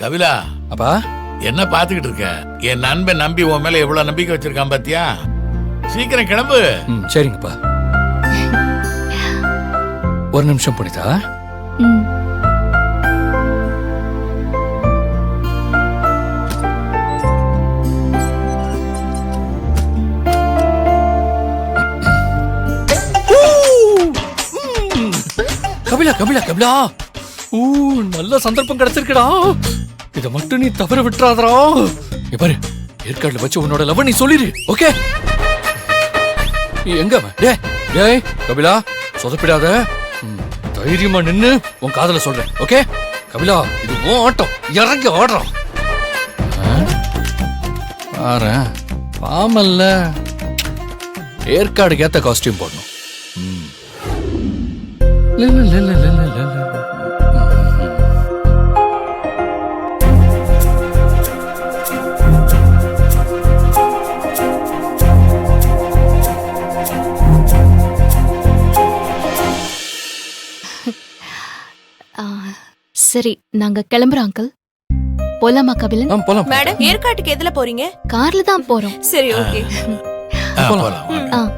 கபிலா, அப்பா என்ன பாத்துக்கிட்டு இருக்க? என் நண்பன் நம்பி உன் மேல எவ்வளவு நம்பிக்கை வச்சிருக்கான் பாத்தியா? சீக்கிரம் கிளம்பு. சரிங்கப்பா. ஒரு நிமிஷம் புனிதா. கபிலா கபிலா கபிலா, நல்ல சந்தர்ப்பம் கிடைச்சிருக்கடா. இத மட்டும் நீ தவற விட்டுறாதடா. பாரு, ஏற்காடுல வச்சு உன்னோட லவ் நீ சொல்லிரு. ஓகே? எங்க அவன்? டேய் கபிலா, சொதப்பிடாத. தைரியமா நின்னு உன் காதல சொல்றேன். ஓகே கபிலா, இது உன் ஆட்டம். இறங்கி ஆடுறான். ஆறேன் பாமல்ல, ஏற்காடுக்கு ஏத்த காஸ்டியூம் போடணும். சரி, நாங்க கிளம்புறோம் அங்கிள். போலாமா கபிலன்? போலாம். மேடம், ஏற்காட்டுக்கு எதுல போறீங்க? கார்ல தான் போறோம். சரி, ஓகே. போலாம்.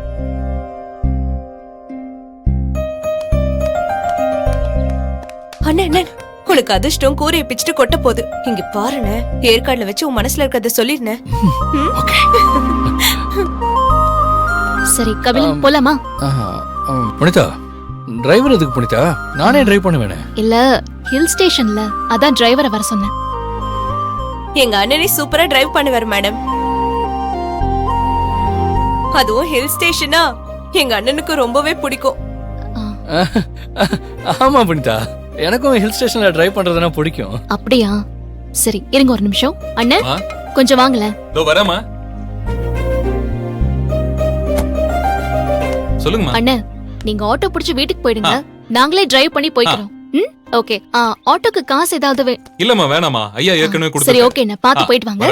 அண்ணே, உனக்கு அதிர்ஷ்டம் கூரையை பிச்சுட்டு கொட்ட போகுது. இங்க பாருண்ணே, ஏற்காடுல வச்சு உன் மனசுல இருக்கிறத சொல்லிருந்தேன். சரி கபிலன், போலாமா? புனிதா, டிரைவர் எதுக்கு புனிதா? நானே டிரைவ் பண்ணுவேனே. இல்ல, ஹில் ஸ்டேஷன்ல, அதான் டிரைவரை வர சொன்னேன். எங்க அண்ணனே சூப்பரா டிரைவ் பண்ணுவார் மேடம். அதுவும் ஹில் ஸ்டேஷனா எங்க அண்ணனுக்கு ரொம்பவே பிடிக்கும். ஆமா புனிதா, எனக்கும் ஹில் ஸ்டேஷன்ல டிரைவ் பண்றதுனா பிடிக்கும். அப்படியா? சரி, இருங்க ஒரு நிமிஷம். அண்ணன் கொஞ்சம் வாங்கல. இதோ வரேம்மா. சொல்லுங்கம்மா. அண்ணன், நீங்க ஆட்டோ பிடிச்சு வீட்டுக்கு போயிடுங்க. நாங்களே டிரைவ் பண்ணி போய்க்கிறோம். ஓகே. ஆட்டோக்கு காசு ஏதாவது இல்லம்மா, வேணாமா. ஐயா ஏற்கனவே சரி, ஓகே, நான் பாத்து போயிட்டு வாங்க.